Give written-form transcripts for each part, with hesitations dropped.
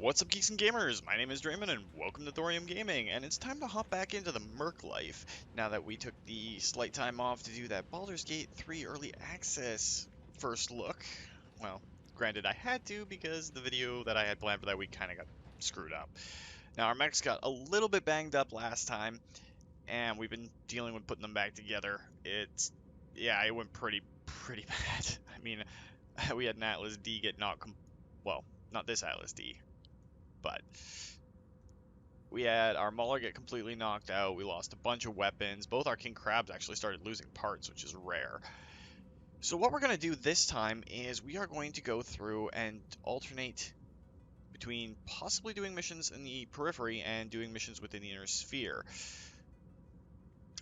What's up, geeks and gamers? My name is Drementfh, and welcome to Thorium Gaming, and it's time to hop back into the Merc life, now that we took the slight time off to do that Baldur's Gate 3 Early Access first look. Well, granted I had to, because the video that I had planned for that week kind of got screwed up. Now, our mechs got a little bit banged up last time, and we've been dealing with putting them back together. Yeah, it went pretty bad. I mean, we had an Atlas D get knocked, well, not this Atlas D, but we had our Mauler get completely knocked out. We lost a bunch of weapons. Both our King Crabs actually started losing parts, which is rare. So what we're going to do this time is we are going to go through and alternate between possibly doing missions in the Periphery and doing missions within the Inner Sphere.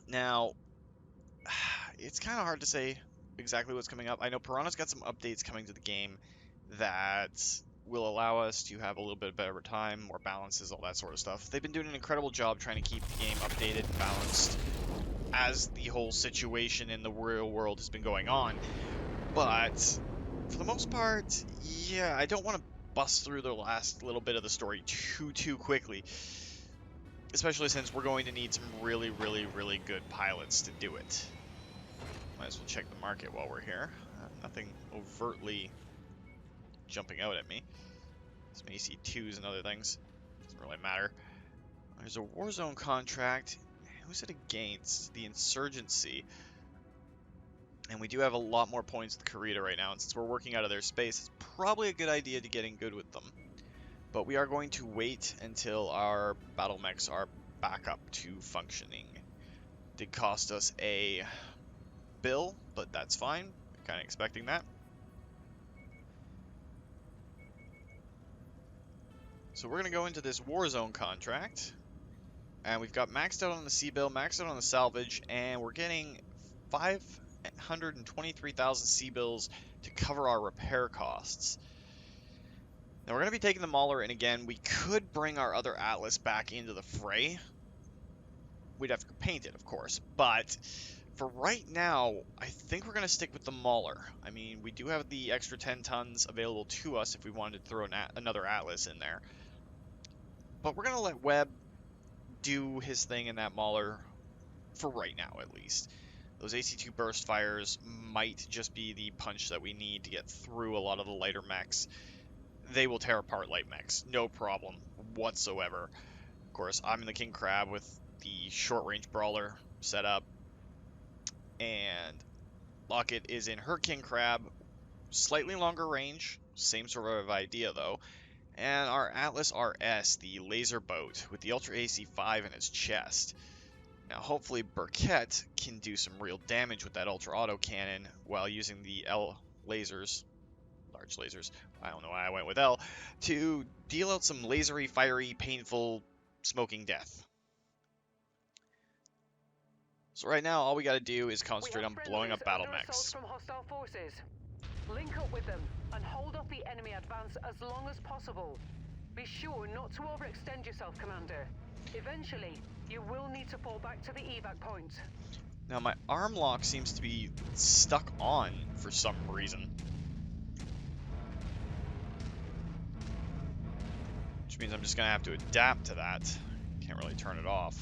Now, it's kind of hard to say exactly what's coming up. I know Piranha's got some updates coming to the game that will allow us to have a little bit better time, more balances, all that sort of stuff. They've been doing an incredible job trying to keep the game updated and balanced as the whole situation in the real world has been going on. But for the most part, yeah, I don't want to bust through the last little bit of the story too quickly, especially since we're going to need some really good pilots to do it. Might as well check the market while we're here. Nothing overtly jumping out at me. Some AC2s and other things. Doesn't really matter. There's a Warzone contract. Who's it against? The Insurgency. And we do have a lot more points with Karita right now, and since we're working out of their space, it's probably a good idea to get in good with them. But we are going to wait until our battle mechs are back up to functioning. Did cost us a bill, but that's fine. Kind of expecting that. So we're going to go into this Warzone contract, and we've got maxed out on the C-bill, maxed out on the salvage, and we're getting 523,000 C-bills to cover our repair costs. Now we're going to be taking the Mauler, and again, we could bring our other Atlas back into the fray. We'd have to paint it, of course, but for right now, I think we're going to stick with the Mauler. I mean, we do have the extra 10 tons available to us if we wanted to throw another Atlas in there. But we're going to let Webb do his thing in that Mauler for right now, at least. Those AC2 burst fires might just be the punch that we need to get through a lot of the lighter mechs. They will tear apart light mechs, no problem whatsoever. Of course, I'm in the King Crab with the short-range brawler set up, and Locket is in her King Crab, slightly longer range, same sort of idea though. And our Atlas RS, the laser boat, with the Ultra AC5 in its chest. Now, hopefully Burkett can do some real damage with that Ultra Auto Cannon while using the L lasers, large lasers, I don't know why I went with L, to deal out some lasery, fiery, painful, smoking death. So right now, all we gotta do is concentrate on blowing up battle mechs. From hostile forces. Link up with them and hold off the enemy advance as long as possible. Be sure not to overextend yourself, Commander. Eventually, you will need to fall back to the evac point. Now my arm lock seems to be stuck on for some reason. Which means I'm just gonna have to adapt to that. Can't really turn it off.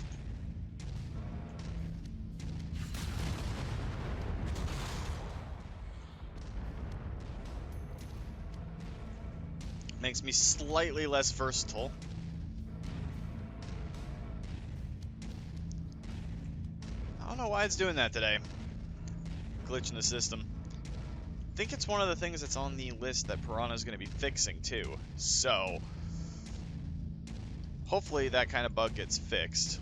Makes me slightly less versatile. I don't know why it's doing that today. Glitch in the system. I think it's one of the things that's on the list that Piranha's going to be fixing too. So, hopefully that kind of bug gets fixed.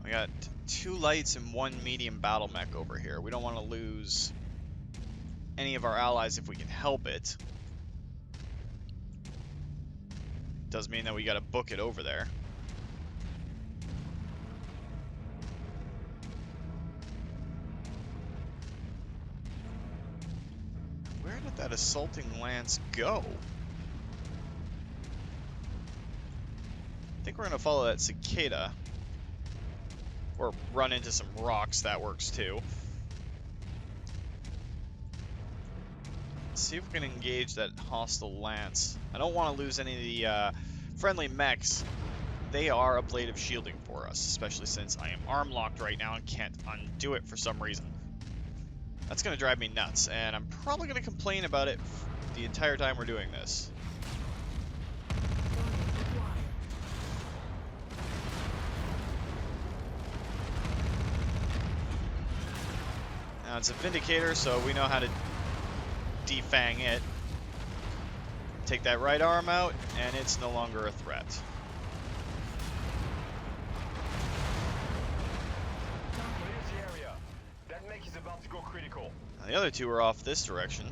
We got 2 lights and 1 medium battle mech over here. We don't want to lose any of our allies if we can help it. Does mean that we got to book it over there. Where did that assaulting lance go? I think we're going to follow that cicada. Or run into some rocks, that works too. Let's see if we can engage that hostile lance. I don't want to lose any of the friendly mechs. They are a blade of shielding for us, especially since I am arm locked right now and can't undo it for some reason. That's going to drive me nuts, and I'm probably going to complain about it the entire time we're doing this. Now it's a Vindicator, so we know how to defang it. Take that right arm out, and it's no longer a threat. That mech is about to go critical. Now the other two are off this direction.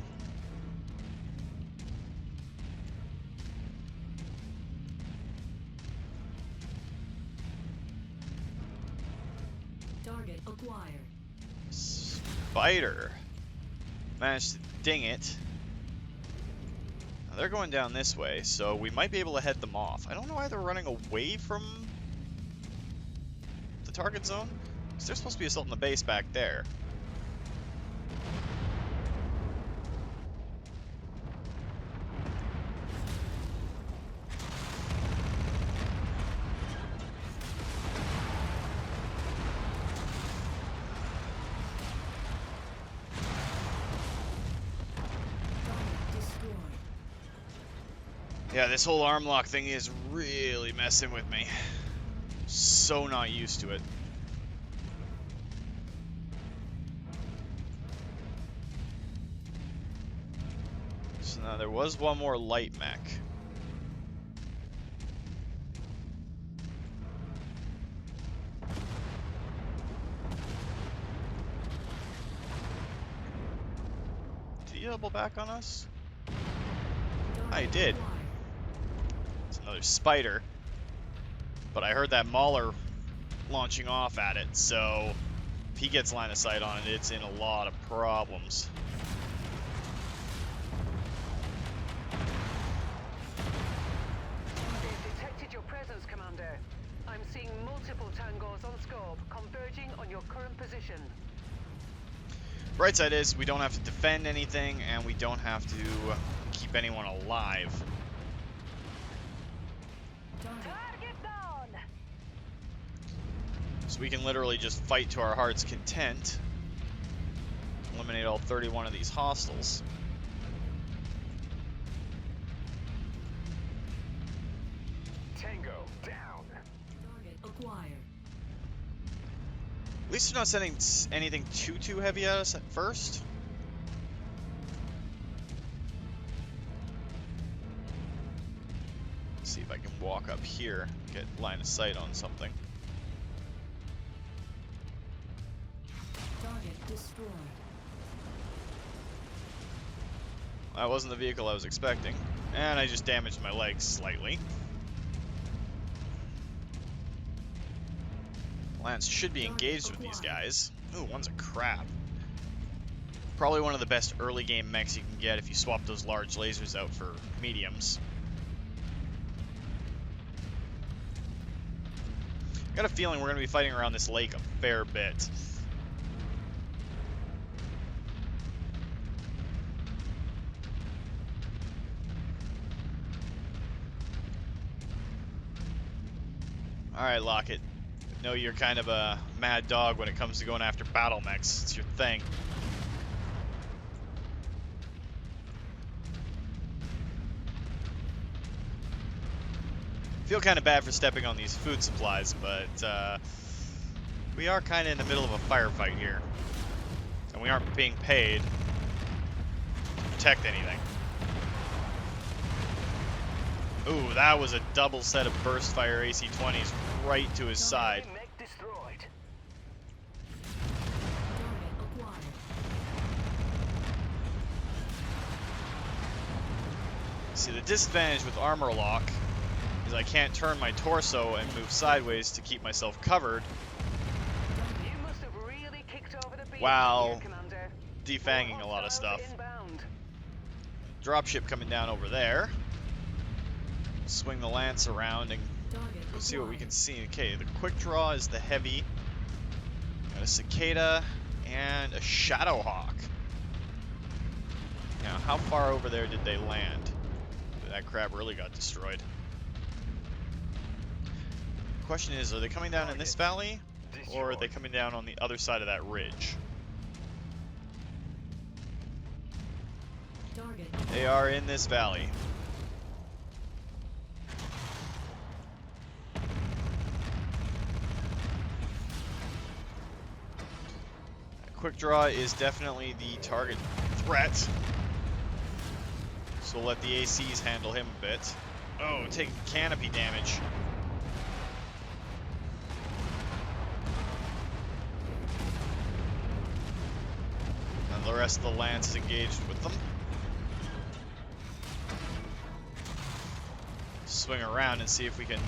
Target acquired. Spider managed to ding it. Now they're going down this way, so we might be able to head them off. I don't know why they're running away from the target zone, because they're supposed to be assaulting the base back there. Yeah, this whole arm lock thing is really messing with me. So not used to it. So now there was one more light mech. Did he double back on us? I did. It's another spider. But I heard that Mauler launching off at it, so if he gets line of sight on it, it's in a lot of problems. They've detected your presence, Commander. I'm seeing multiple tangos on scope converging on your current position. Bright side is we don't have to defend anything, and we don't have to keep anyone alive. Target down! So we can literally just fight to our heart's content. Eliminate all 31 of these hostiles. Tango down. Target acquired. At least they're not sending anything too heavy at us at first. Let's see if I can walk up here, get line of sight on something. Target destroyed. That wasn't the vehicle I was expecting. And I just damaged my legs slightly. Lance should be engaged with these guys. Ooh, one's a crab. Probably one of the best early game mechs you can get if you swap those large lasers out for mediums. I got a feeling we're going to be fighting around this lake a fair bit. Alright, Lockett. I know you're kind of a mad dog when it comes to going after battle mechs. It's your thing. Feel kind of bad for stepping on these food supplies, but we are kind of in the middle of a firefight here. And we aren't being paid to protect anything. Ooh, that was a double set of burst fire AC-20s right to his side. Mech destroyed. Target acquired. See, the disadvantage with armor lock is I can't turn my torso and move sideways to keep myself covered You must have really kicked over the beam while here, Commander. defanging a lot of stuff. Inbound. Dropship coming down over there. Swing the lance around and Target go see what we can acquired. see. Okay, the quick draw is the heavy. Got a cicada and a shadowhawk. Now, how far over there did they land? That crab really got destroyed. The question is, are they coming down in this valley? Or are they coming down on the other side of that ridge? Target. They are in this valley. Quick draw is definitely the target threat. So we'll let the ACs handle him a bit. Oh, taking canopy damage. And the rest of the lance is engaged with them. Swing around and see if we can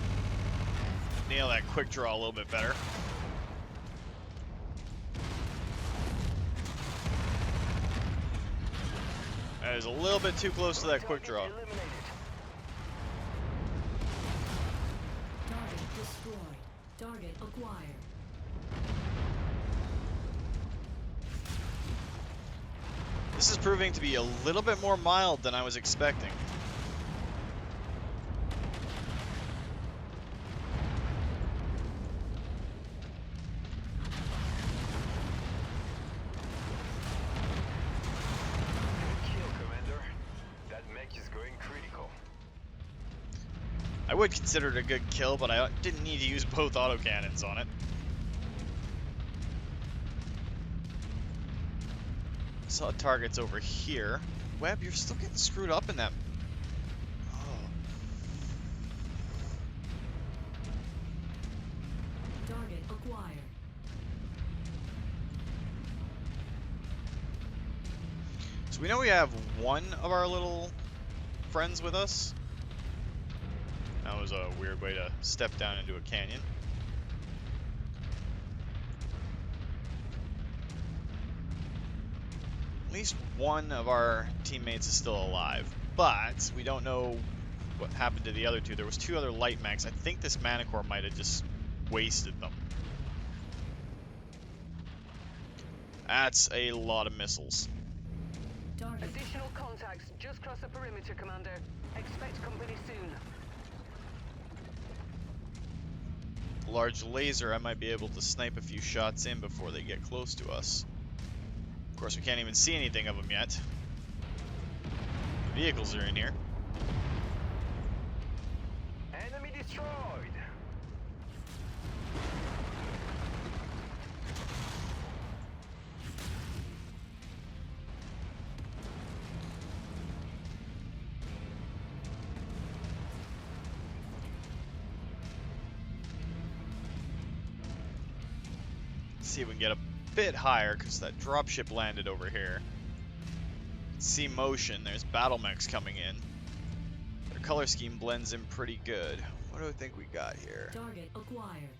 nail that quick draw a little bit better. That is a little bit too close to that quick draw. Target destroyed. Target acquired. This is proving to be a little bit more mild than I was expecting. I would consider it a good kill, but I didn't need to use both autocannons on it. Saw targets over here. Webb, you're still getting screwed up in that. Oh. Target acquired. So we know we have one of our little friends with us. That was a weird way to step down into a canyon. At least one of our teammates is still alive, but we don't know what happened to the other two. There was two other light mechs. I think this Manicore might have just wasted them. That's a lot of missiles. Target. Additional contacts just cross the perimeter, Commander. Expect company soon. Large laser, I might be able to snipe a few shots in before they get close to us. Of course, we can't even see anything of them yet. The vehicles are in here. Enemy destroyed. See if we can get a bit higher, because that dropship landed over here. See motion, there's battle mechs coming in. Their color scheme blends in pretty good. What do I think we got here? Target acquired.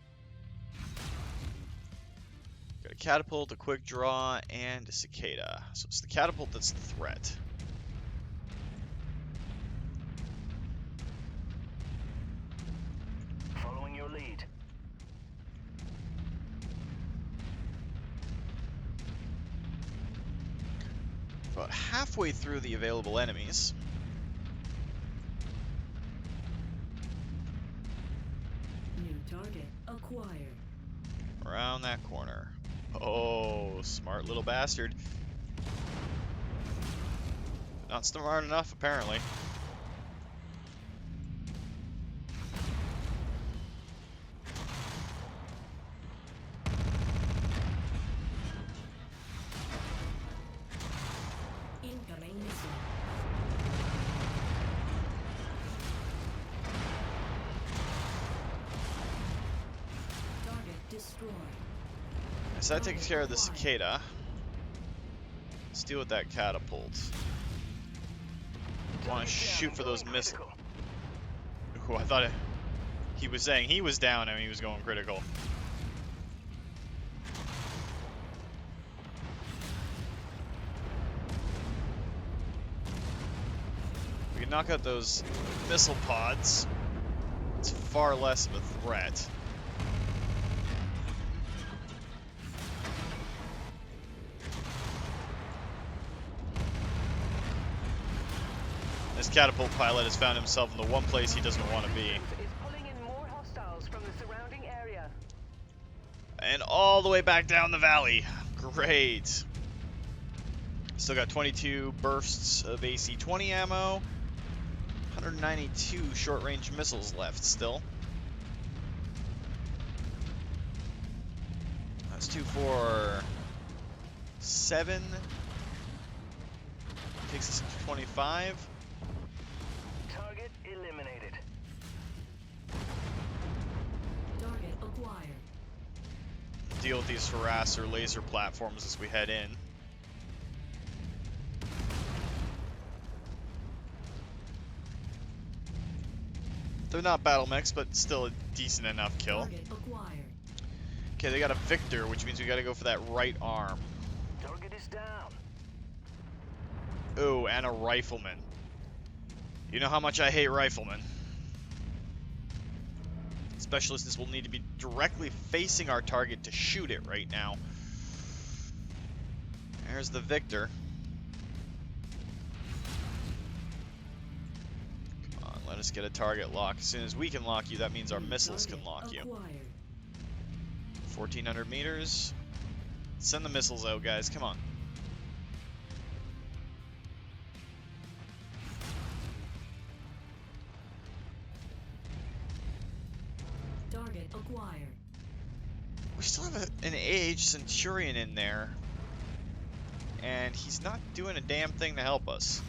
Got a catapult, a quick draw, and a cicada. So it's the catapult that's the threat. Following your lead. About halfway through the available enemies. New target acquired. Around that corner. Oh, smart little bastard. Not smart enough, apparently. Incoming missile. Target destroyed. So that takes care of the cicada. Let's deal with that catapult. I want to shoot for those missiles. Ooh, I thought he was saying he was down and he was going critical. We can knock out those missile pods. It's far less of a threat. This catapult pilot has found himself in the one place he doesn't want to be. Is pulling in more hostiles from the surrounding area. And all the way back down the valley. Great. Still got 22 bursts of AC-20 ammo. 192 short-range missiles left still. That's 2, 4, 7. Takes us to 25. Target eliminated. Target acquired. Deal with these harasser laser platforms as we head in. They're not battle mechs, but still a decent enough kill. Target acquired. Okay, they got a Victor, which means we gotta go for that right arm. Target is down. Oh, and a rifleman. You know how much I hate riflemen. Specialists will need to be directly facing our target to shoot it right now. There's the Victor. Come on, let us get a target lock. As soon as we can lock you, that means our missiles can lock you. Acquired. 1,400 meters. Send the missiles out, guys. Come on. Target acquired. We still have an AH Centurion in there. And he's not doing a damn thing to help us.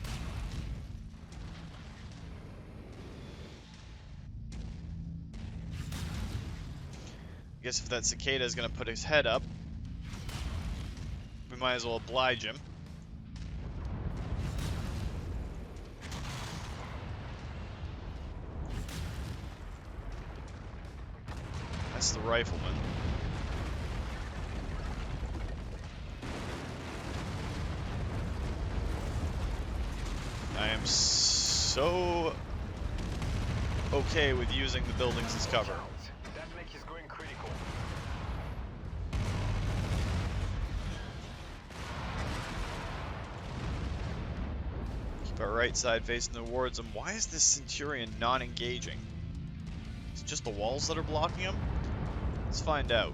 I guess if that cicada is going to put his head up, we might as well oblige him. That's the rifleman. I am so okay with using the buildings as cover. That mech is going critical. Keep our right side facing towards him. Why is this Centurion not engaging? Is it just the walls that are blocking him? Let's find out.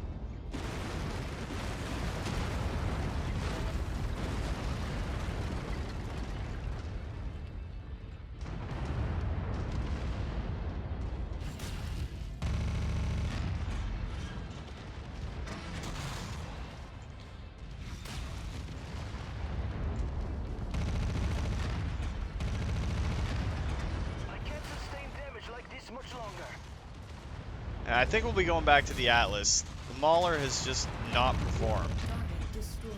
I can't sustain damage like this much longer. And I think we'll be going back to the Atlas. The Mauler has just not performed. Target destroyed.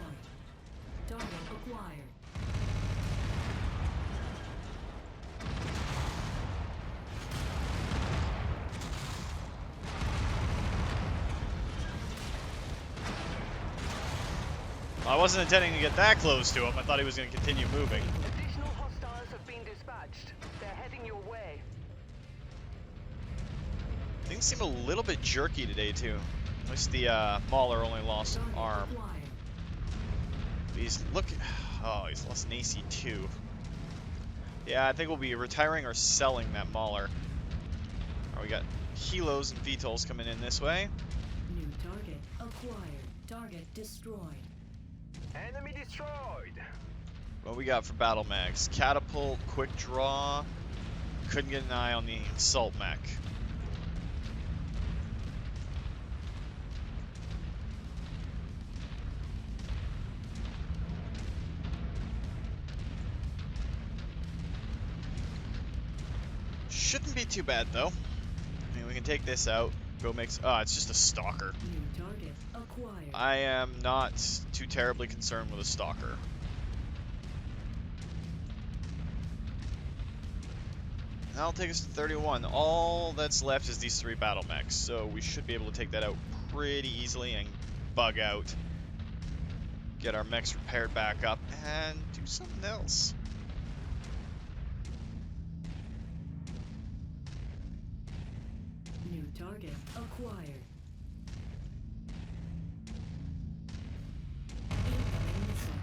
Target acquired. I wasn't intending to get that close to him. I thought he was going to continue moving. Additional hostiles have been dispatched. They're heading your way. Things seem a little bit jerky today, too. At least the Mauler only lost an Target arm. acquired. He's oh, he's lost an AC2. Yeah, I think we'll be retiring or selling that Mauler. Alright, we got Helos and VTOLs coming in this way. New target acquired. Target destroyed. Enemy destroyed. What we got for battle mags? Catapult, quick draw. Couldn't get an eye on the assault mech. Shouldn't be too bad though. I mean, we can take this out. Go make. Oh, it's just a stalker. New target acquired. I am not too terribly concerned with a stalker. That'll take us to 31. All that's left is these 3 battle mechs, so we should be able to take that out pretty easily and bug out. Get our mechs repaired back up and do something else. New target acquired. Incoming missile.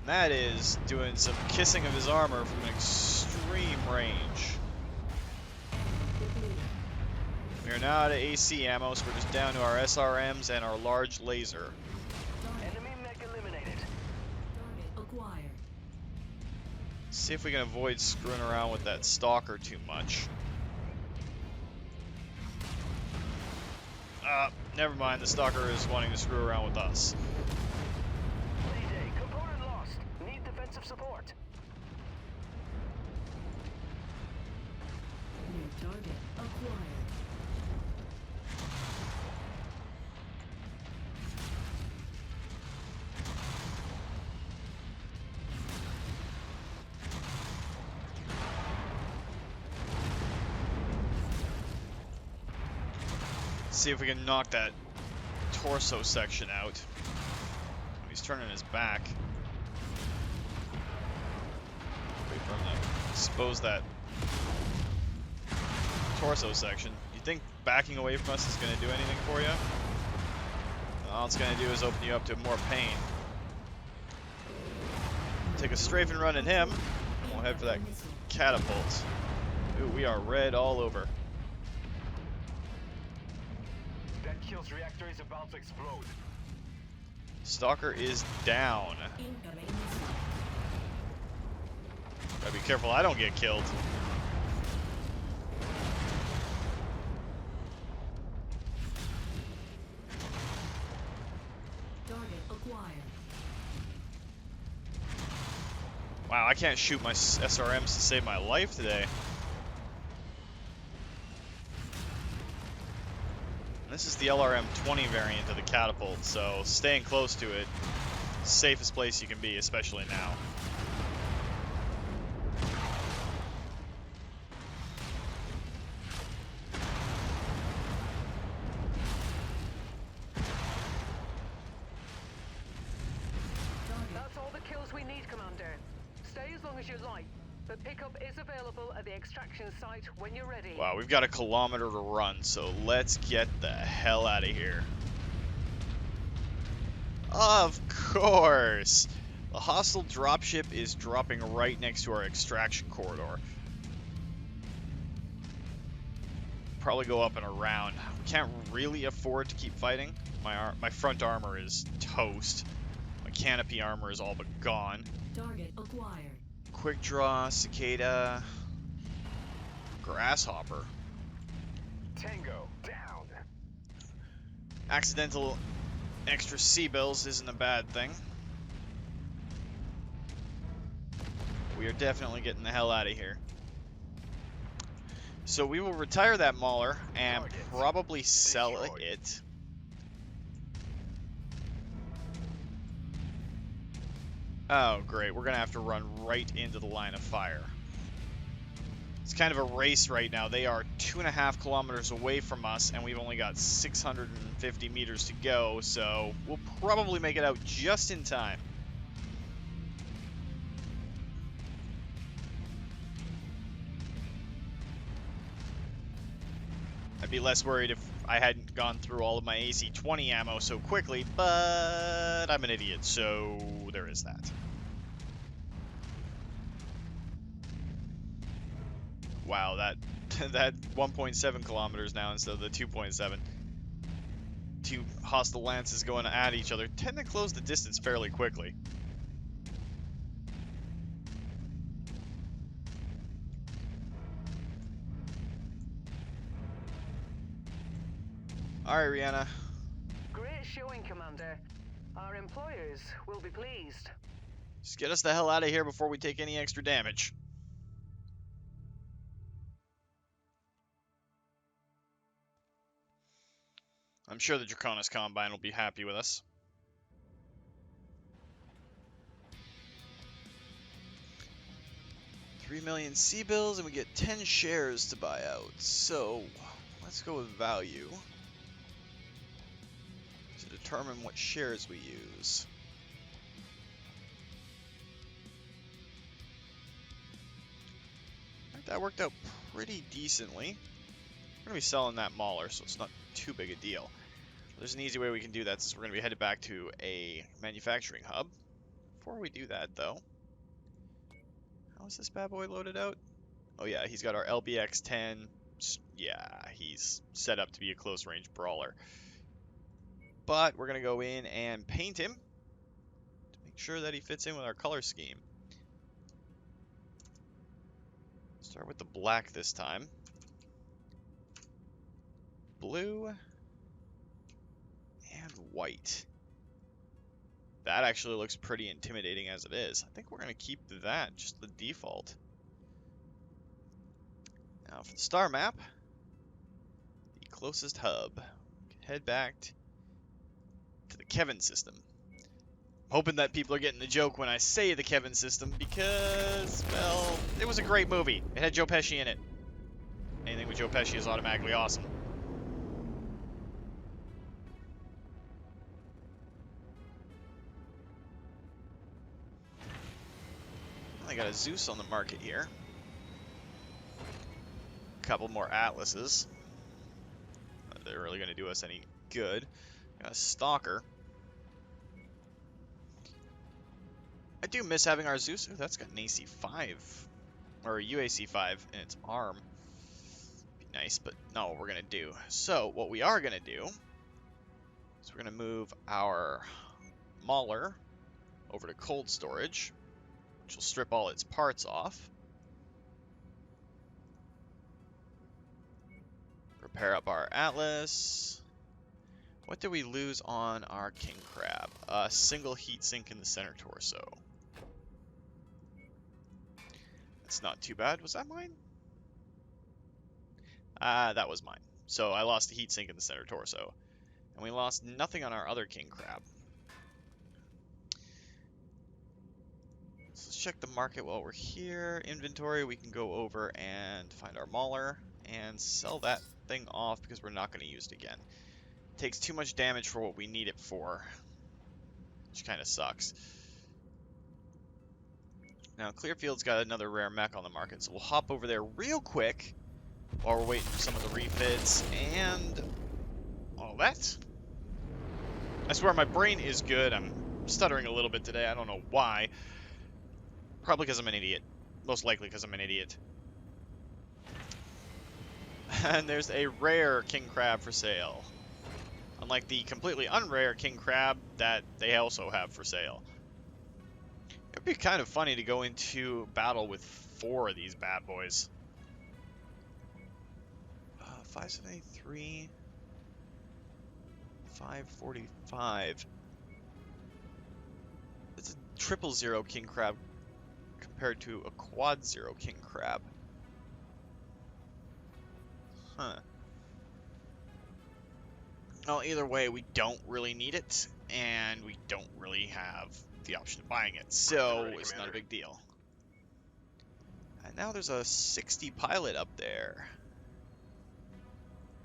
And that is doing some kissing of his armor from an extreme range. We are now out of AC ammo, so we're just down to our SRMs and our large laser. Enemy mech eliminated. Target acquired. See if we can avoid screwing around with that stalker too much. Never mind, the stalker is wanting to screw around with us. Mayday, component lost. Need defensive support. New target acquired. See if we can knock that torso section out. He's turning his back. Wait for him to expose that torso section. You think backing away from us is going to do anything for you? All it's going to do is open you up to more pain. Take a strafing run at him. We'll head for that catapult. Ooh, we are red all over. That kill's reactor is about to explode. Stalker is down. Incoming missile. Gotta be careful I don't get killed. Target acquired. Wow, I can't shoot my SRMs to save my life today. This is the LRM-20 variant of the catapult, so staying close to it, safest place you can be, especially now. That's all the kills we need, Commander. Stay as long as you like, but pickup is available at the extraction site when you're ready. Wow, we've got a kilometer to run, so let's get the hell out of here. Of course! The hostile dropship is dropping right next to our extraction corridor. Probably go up and around. We can't really afford to keep fighting. My front armor is toast. My canopy armor is all but gone. Target acquired. Quick draw, cicada, grasshopper. Tango, down. Accidental extra C-bills isn't a bad thing. We are definitely getting the hell out of here. So we will retire that Mauler and Target probably sell destroyed. it. Oh, great. We're going to have to run right into the line of fire. It's kind of a race right now. They are 2.5 kilometers away from us, and we've only got 650 meters to go, so we'll probably make it out just in time. I'd be less worried if I hadn't gone through all of my AC-20 ammo so quickly, but I'm an idiot, so there is that. Wow, that 1.7 kilometers now instead of the 2.7. Two hostile lances going at each other tend to close the distance fairly quickly. Alright, Rihanna. Great showing, Commander. Our employers will be pleased. Just get us the hell out of here before we take any extra damage. I'm sure the Draconis Combine will be happy with us. $3 million C-bills, and we get 10 shares to buy out. So, let's go with value to determine what shares we use. That worked out pretty decently. We're going to be selling that Mauler, so it's not too big a deal. There's an easy way we can do that, since we're going to be headed back to a manufacturing hub Before we do that, though, how is this bad boy loaded out? Oh yeah, he's got our LBX-10. Yeah, he's set up to be a close-range brawler. But we're going to go in and paint him to make sure that he fits in with our color scheme. Start with the black this time. Blue and white. That actually looks pretty intimidating as it is. I think we're going to keep that, just the default. Now for the star map, the closest hub. Head back to the Kevin system. Hoping that people are getting the joke when I say the Kevin system because, well, it was a great movie. It had Joe Pesci in it. Anything with Joe Pesci is automatically awesome. I got a Zeus on the market here. A couple more Atlases. Not they're really going to do us any good. Got a Stalker. I do miss having our Zeus. Ooh, that's got an AC5. Or a UAC5 in its arm. Be nice, but not what we're going to do. So, what we are going to do is we're going to move our Mauler over to cold storage, which will strip all its parts off. Repair up our Atlas. What did we lose on our King Crab? A single heat sink in the center torso. That's not too bad. Was that mine? That was mine. So I lost the heat sink in the center torso. And we lost nothing on our other King Crab. So let's check the market while we're here. Inventory, we can go over and find our Mauler and sell that thing off because we're not going to use it again. It takes too much damage for what we need it for, which kind of sucks. Now, Clearfield's got another rare mech on the market, so we'll hop over there real quick while we're waiting for some of the refits and all that. I swear my brain is good. I'm stuttering a little bit today. I don't know why. Probably because I'm an idiot. Most likely because I'm an idiot. And there's a rare king crab for sale. Unlike the completely unrare king crab that they also have for sale. It would be kind of funny to go into battle with 4 of these bad boys. 573, 545. It's a 000 king crab compared to a quad 0 king crab. Huh. Well, either way, we don't really need it, and we don't really have the option of buying it, so it's not a big deal. And now there's a 60 pilot up there.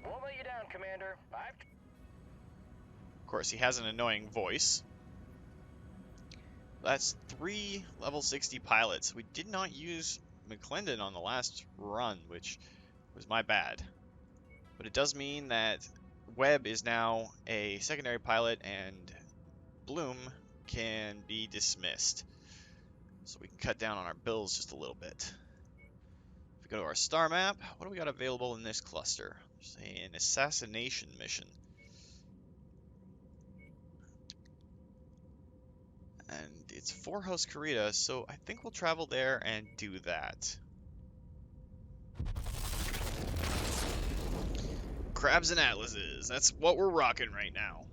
Won't let you down, Commander. Of course, he has an annoying voice. That's 3 level 60 pilots. We did not use McClendon on the last run, which was my bad. But it does mean that Webb is now a secondary pilot and Bloom can be dismissed. So we can cut down on our bills just a little bit. If we go to our star map, what do we got available in this cluster? There's an assassination mission. And it's for Host Karita, so I think we'll travel there and do that. Crabs and Atlases, that's what we're rocking right now.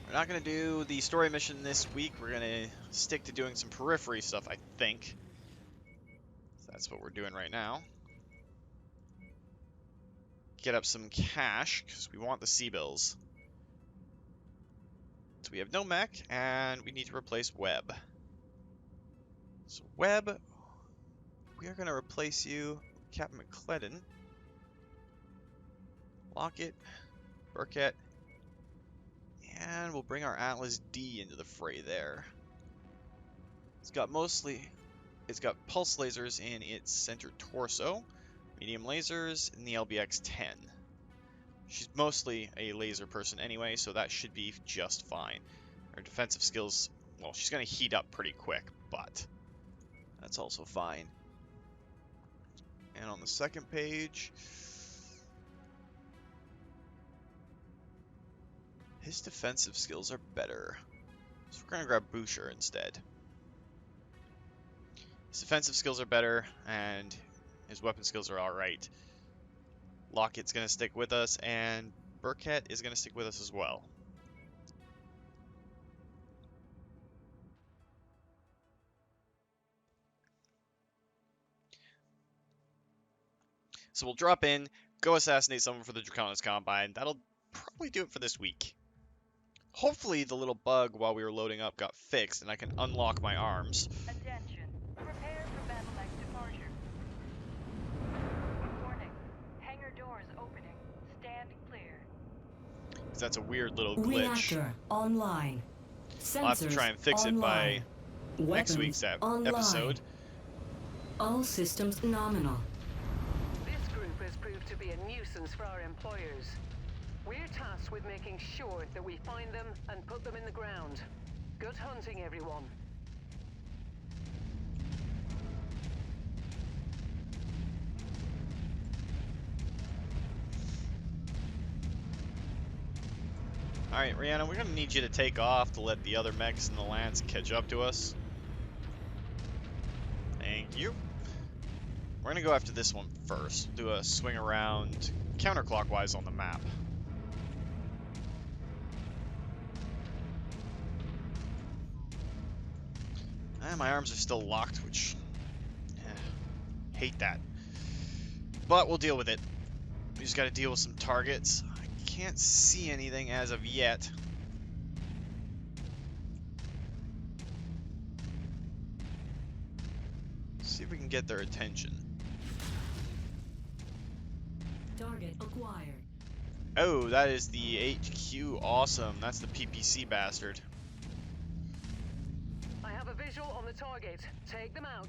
We're not going to do the story mission this week. We're going to stick to doing some periphery stuff, I think. So that's what we're doing right now. Get up some cash, because we want the C-bills. So we have no mech, and we need to replace Webb. So Webb, we are going to replace you, Captain McClendon, Lockett, Burkett, and we'll bring our Atlas D into the fray there. It's It's got pulse lasers in its center torso, medium lasers in the LBX-10. She's mostly a laser person anyway, so that should be just fine. Her defensive skills, well, she's going to heat up pretty quick, but that's also fine. And on the second page, his defensive skills are better. So we're going to grab Boucher instead. His defensive skills are better, and his weapon skills are alright. Locket's going to stick with us, and Burkett is going to stick with us as well. So we'll drop in, go assassinate someone for the Draconis Combine. That'll probably do it for this week. Hopefully the little bug while we were loading up got fixed, and I can unlock my arms. Attention. Prepare for battle-like departure. Warning. Hangar doors opening. Stand clear. Because that's a weird little glitch. Reactor online. I'll have to try and fix it by next week's online. episode. All systems nominal. This group has proved to be a nuisance for our employers. We're tasked with making sure that we find them and put them in the ground. Good hunting, everyone. Alright, Rihanna, we're going to need you to take off to let the other mechs in the lands catch up to us. Thank you. We're going to go after this one first. We'll do a swing around counterclockwise on the map. And my arms are still locked, which... hate that. But we'll deal with it. We just got to deal with some targets. I can't see anything as of yet. See if we can get their attention. Target acquired. Oh, that is the HQ. Awesome. That's the PPC bastard. I have a visual on the target. Take them out.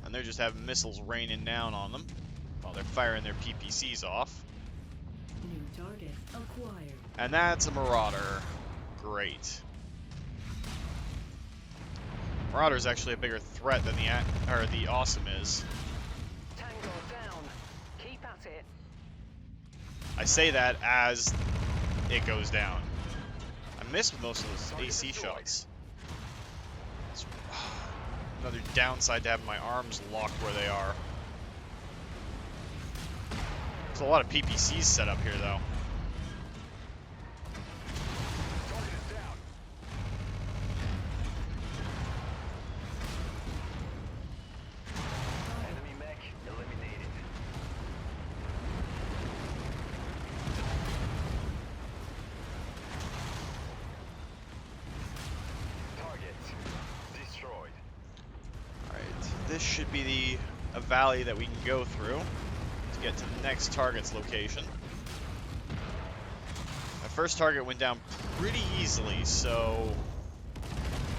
And they're just having missiles raining down on them while they're firing their PPCs off. New target acquired. And that's a Marauder. Great. Marauder's actually a bigger threat than the Awesome is. Tango down. Keep at it. I say that as it goes down. I missed with most of those AC shots. It's another downside to having my arms locked where they are. There's a lot of PPCs set up here, though. Target is down. Enemy mech eliminated. Target destroyed. Alright, this should be a valley that we can go through to get to the next target's location. My first target went down pretty easily, so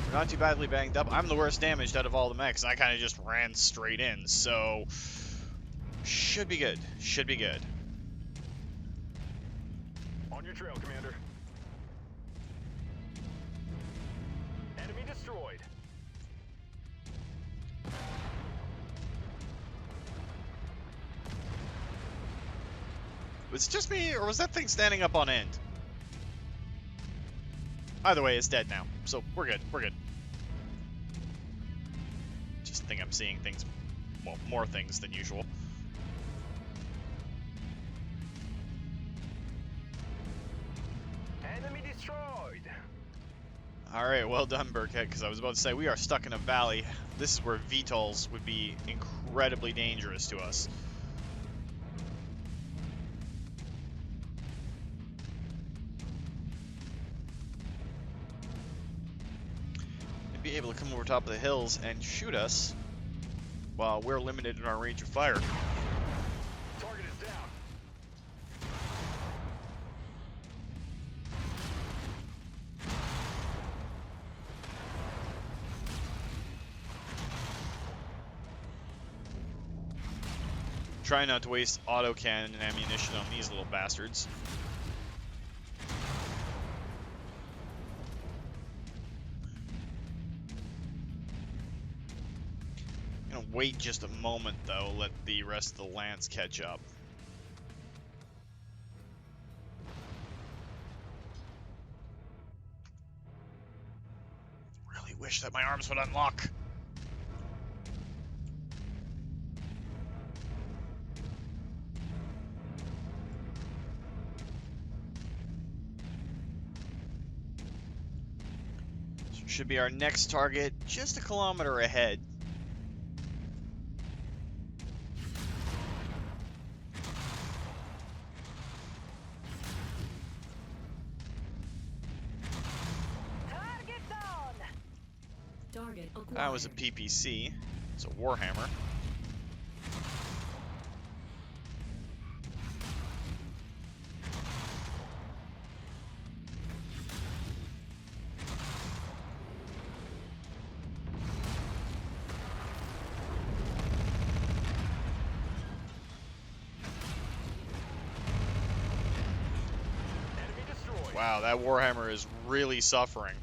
we're not too badly banged up. I'm the worst damaged out of all the mechs, and I kind of just ran straight in, so should be good. Should be good. On your trail, Commander. Enemy destroyed. Was it just me, or was that thing standing up on end? Either way, it's dead now, so we're good. We're good. Just think I'm seeing things, well, more things than usual. Enemy destroyed. Alright, well done, Burkett, because I was about to say, we are stuck in a valley. This is where VTOLs would be incredibly dangerous to us. They'd be able to come over top of the hills and shoot us while we're limited in our range of fire. Target is down. Try not to waste autocannon and ammunition on these little bastards. I'm gonna wait just a moment though, let the rest of the lance catch up. Really wish that my arms would unlock. Should be our next target, just a kilometer ahead. Target down. Target acquired. That was a PPC. It's a Warhammer. Enemy destroyed. Wow, that Warhammer is really suffering.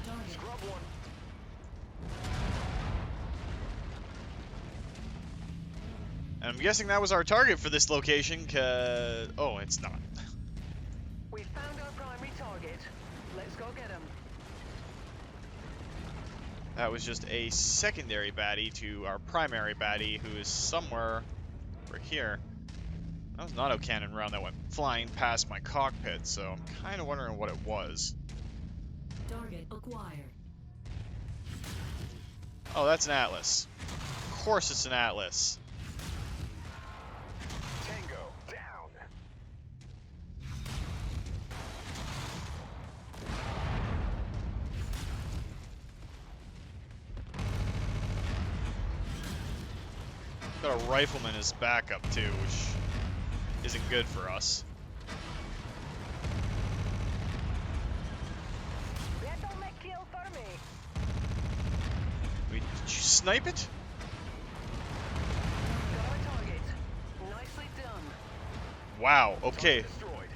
Target. Scrub one. And I'm guessing that was our target for this location, cause... Oh, it's not. We found our primary target. Let's go get him. That was just a secondary baddie to our primary baddie, who is somewhere over here. That was an autocannon round that went flying past my cockpit, so I'm kind of wondering what it was. Target acquired. Oh, that's an Atlas. Of course it's an Atlas. Tango down. Got a rifleman as backup too, which isn't good for us. That don't make kill for me. Wait, did you snipe it? Got our target. Nicely done. Wow, okay. Target destroyed.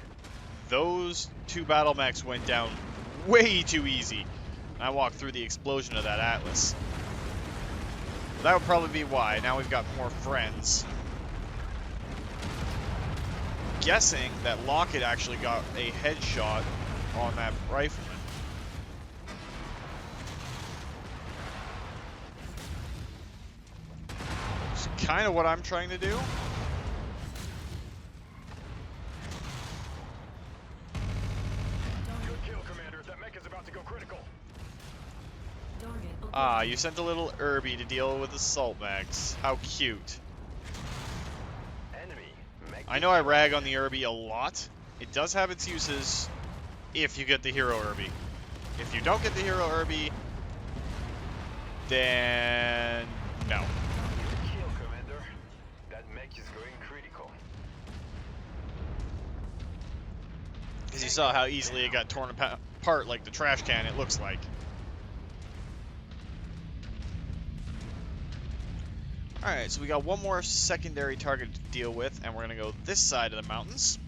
Those two battle mechs went down way too easy. I walked through the explosion of that Atlas. That would probably be why. Now we've got more friends. Guessing that Lockett actually got a headshot on that rifleman. It's kind of what I'm trying to do. Good kill, Commander. That mech is about to go critical. Target acquired. Ah, you sent a little Irby to deal with assault mechs. How cute. Enemy mech. I know I rag on the Irby a lot. It does have its uses if you get the hero Irby. If you don't get the hero Irby, then no. Good kill, Commander. That mech is going critical. Because you saw how easily it got torn apart like the trash can it looks like. Alright, so we got one more secondary target to deal with, and we're going to go this side of the mountains.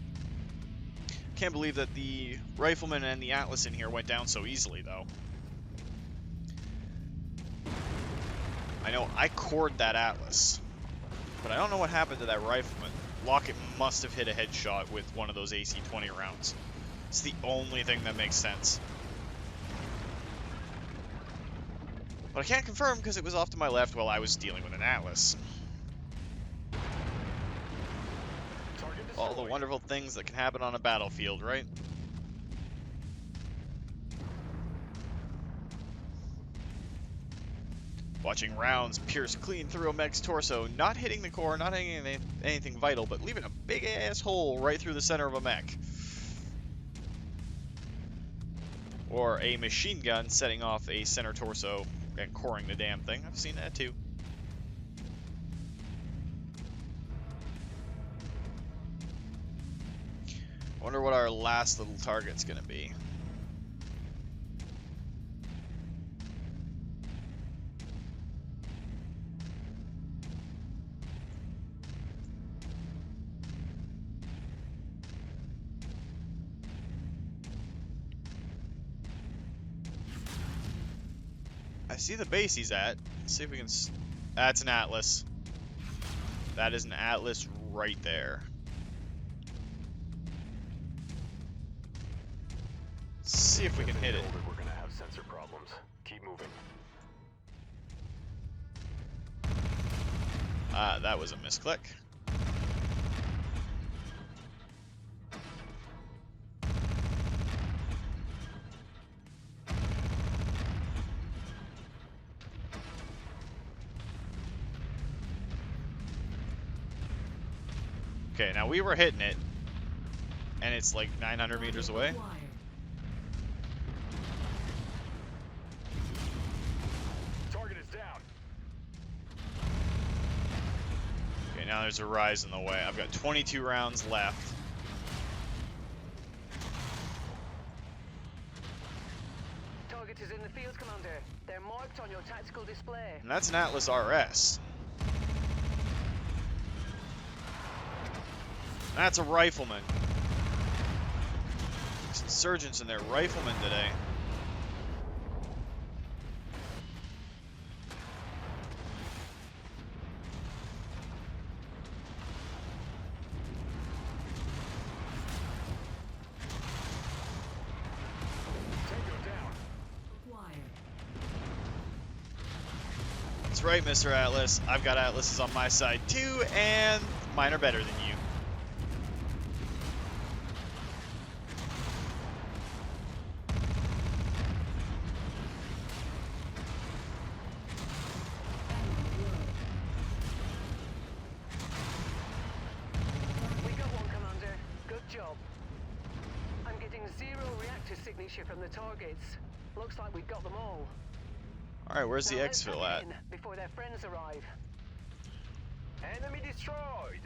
Can't believe that the Rifleman and the Atlas in here went down so easily, though. I know I cored that Atlas, but I don't know what happened to that Rifleman. Lockett must have hit a headshot with one of those AC-20 rounds. It's the only thing that makes sense. But I can't confirm because it was off to my left while I was dealing with an Atlas. Target All the destroyed. wonderful things that can happen on a battlefield, right? Watching rounds pierce clean through a mech's torso, not hitting the core, not hitting anything vital, but leaving a big-ass hole right through the center of a mech. Or a machine gun setting off a center torso and coring the damn thing. I've seen that too. Wonder what our last little target's gonna be. I see the base he's at. Let's see if we can... That's an Atlas. That is an Atlas right there. Let's see if we can hit it. We're gonna have sensor problems. Keep moving. That was a misclick. Okay, now we were hitting it, and it's like 900 meters away. Acquired. Target is down. Okay, now there's a rise in the way. I've got 22 rounds left. Target is in the field, Commander. They're marked on your tactical display. And that's an Atlas RS. That's a rifleman. There's insurgents and they're riflemen today. Tango down. Acquired. That's right, Mr. Atlas. I've got Atlases on my side too, and mine are better than you. We got one, Commander. Good job. I'm getting 0 reactor signature from the targets. Looks like we've got them all. Alright, where's the Now let's exfil head at? in before their friends arrive. Enemy destroyed.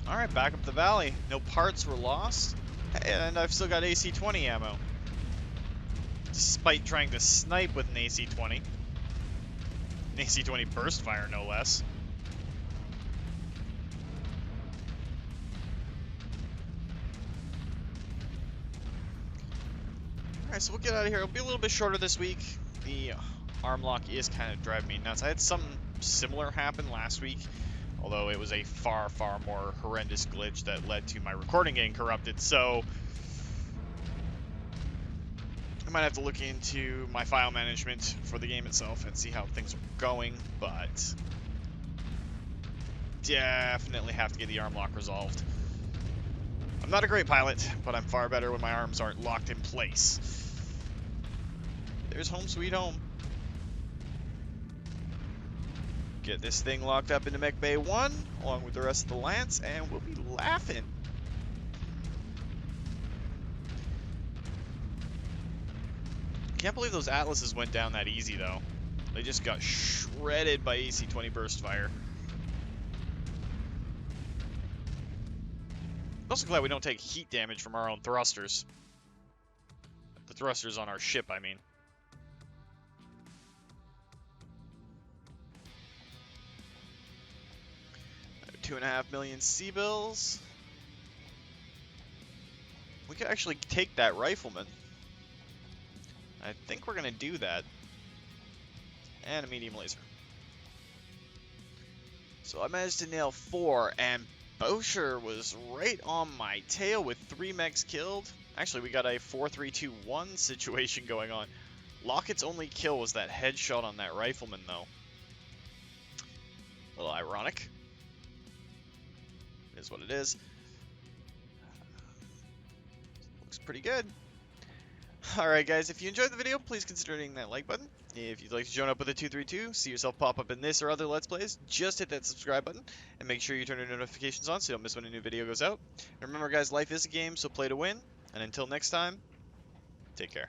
Alright, back up the valley. No parts were lost. And I've still got AC-20 ammo. Despite trying to snipe with an AC-20. An AC-20 burst fire, no less. Alright, so we'll get out of here. It'll be a little bit shorter this week. The arm lock is kind of driving me nuts. I had something similar happen last week, although it was a far, far more horrendous glitch that led to my recording getting corrupted, so I might have to look into my file management for the game itself and see how things are going, but definitely have to get the arm lock resolved. I'm not a great pilot, but I'm far better when my arms aren't locked in place. There's home sweet home. Get this thing locked up into Mech Bay 1, along with the rest of the Lance, and we'll be laughing. Can't believe those Atlases went down that easy, though. They just got shredded by AC-20 burst fire. I'm also glad we don't take heat damage from our own thrusters. The thrusters on our ship, I mean. 2.5 million C-bills. We could actually take that rifleman. I think we're gonna do that. And a medium laser. So I managed to nail 4, and Bosher was right on my tail with 3 mechs killed. Actually, we got a 4-3-2-1 situation going on. Lockett's only kill was that headshot on that rifleman, though. A little ironic. It is what it is. Looks pretty good. Alright guys, if you enjoyed the video, please consider hitting that like button. If you'd like to join up with a 232, see yourself pop up in this or other Let's Plays, just hit that subscribe button, and make sure you turn your notifications on so you don't miss when a new video goes out. And remember guys, life is a game, so play to win, and until next time, take care.